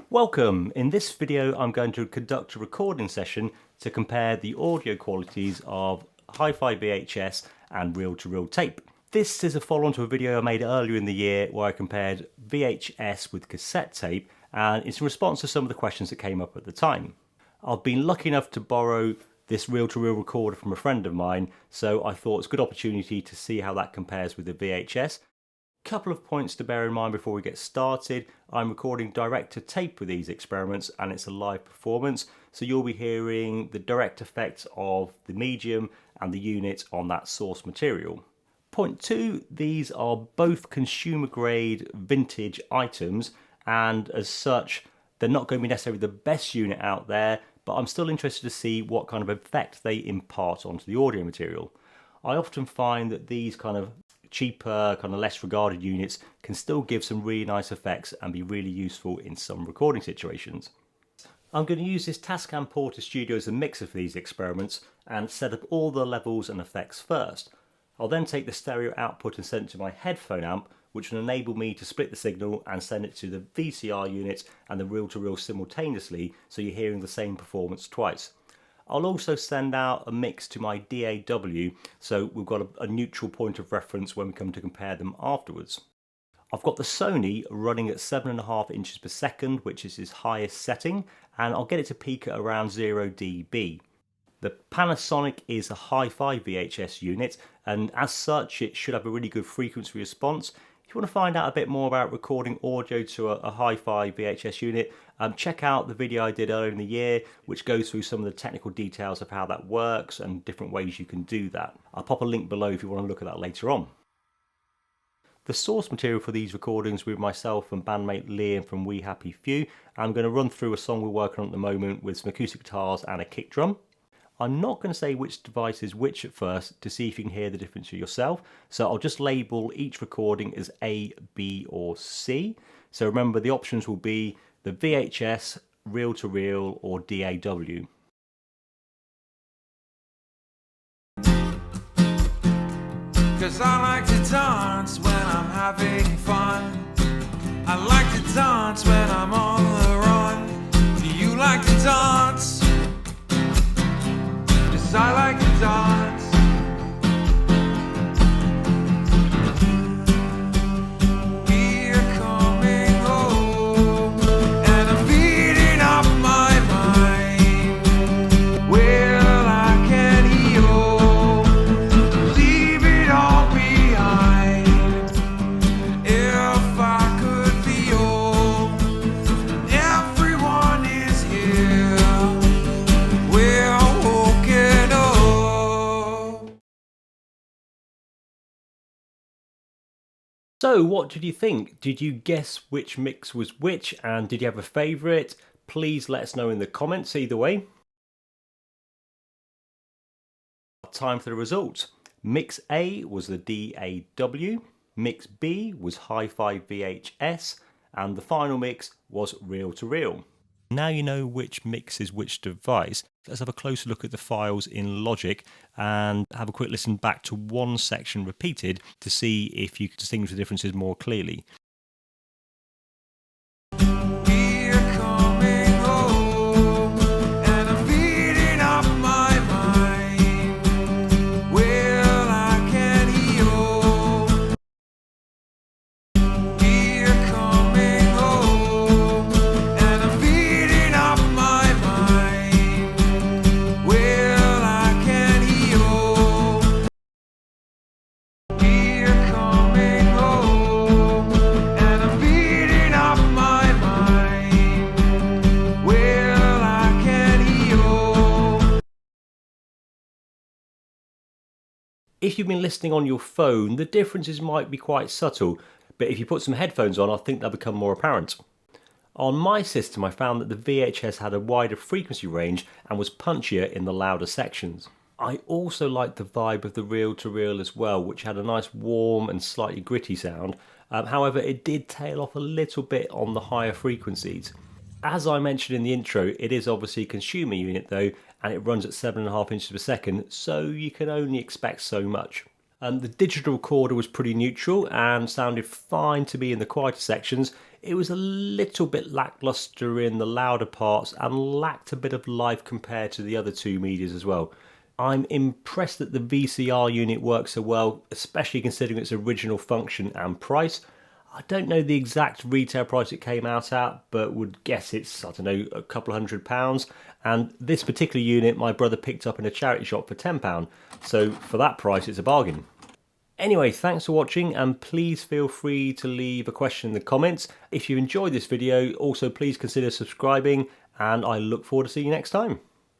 Welcome! In this video I'm going to conduct a recording session to compare the audio qualities of HiFi VHS and reel-to-reel tape. This is a follow-on to a video I made earlier in the year where I compared VHS with cassette tape, and it's in response to some of the questions that came up at the time. I've been lucky enough to borrow this reel-to-reel recorder from a friend of mine, so I thought it's a good opportunity to see how that compares with the VHS. Couple of points to bear in mind before we get started. I'm recording direct to tape with these experiments and it's a live performance, so you'll be hearing the direct effects of the medium and the unit on that source material. Point 2, these are both consumer grade vintage items, and as such they're not going to be necessarily the best unit out there, but I'm still interested to see what kind of effect they impart onto the audio material. I often find that these kind of cheaper, kind of less regarded units can still give some really nice effects and be really useful in some recording situations. I'm going to use this Tascam Porta Studio as a mixer for these experiments and set up all the levels and effects first. I'll then take the stereo output and send it to my headphone amp, which will enable me to split the signal and send it to the VCR unit and the reel-to-reel simultaneously, so you're hearing the same performance twice. I'll also send out a mix to my DAW, so we've got a neutral point of reference when we come to compare them afterwards. I've got the Sony running at 7.5 inches per second, which is its highest setting, and I'll get it to peak at around 0 dB. The Panasonic is a HiFi VHS unit, and as such it should have a really good frequency response. If you want to find out a bit more about recording audio to a HiFi VHS unit, check out the video I did earlier in the year, which goes through some of the technical details of how that works and different ways you can do that. I'll pop a link below if you want to look at that later on. The source material for these recordings with myself and bandmate Liam from HiFi VHS. I'm going to run through a song we're working on at the moment with some acoustic guitars and a kick drum. I'm not going to say which device is which at first to see if you can hear the difference for yourself, so I'll just label each recording as A, B or C. So remember, the options will be the VHS, reel-to-reel or DAW. Cause I like to dance when I'm having fun. I like to dance when I'm on the run. Do you like to dance? Cause I like to dance. We're coming home and I'm beating up my mind. Well, I can heal, leave it all behind. If I could feel everyone is here, we're woken up. So what did you think? Did you guess which mix was which, and did you have a favourite? Please let us know in the comments either way. Time for the results. Mix A was the DAW, Mix B was HiFi VHS, and the final mix was reel-to-reel. Now you know which mix is which device, let's have a closer look at the files in Logic and have a quick listen back to one section repeated to see if you can distinguish the differences more clearly. We're coming home and I'm beating up my mind. Well, I can heal. We're coming home and I'm beating up my mind. Well, I can heal. We're coming home and I'm beating up my mind. Well, I can heal. If you've been listening on your phone, the differences might be quite subtle, but if you put some headphones on, I think they'll become more apparent. On my system, I found that the VHS had a wider frequency range and was punchier in the louder sections. I also liked the vibe of the reel-to-reel as well, which had a nice warm and slightly gritty sound. However, it did tail off a little bit on the higher frequencies. As I mentioned in the intro, it is obviously a consumer unit though, and it runs at 7.5 inches per second, so you can only expect so much. The digital recorder was pretty neutral and sounded fine to me in the quieter sections. It was a little bit lackluster in the louder parts and lacked a bit of life compared to the other two medias as well. I'm impressed that the VCR unit works so well, especially considering its original function and price. I don't know the exact retail price it came out at, but would guess it's, I don't know, a couple of £100. And this particular unit my brother picked up in a charity shop for £10. So for that price, it's a bargain. Anyway, thanks for watching, and please feel free to leave a question in the comments. If you enjoyed this video, also please consider subscribing, and I look forward to seeing you next time.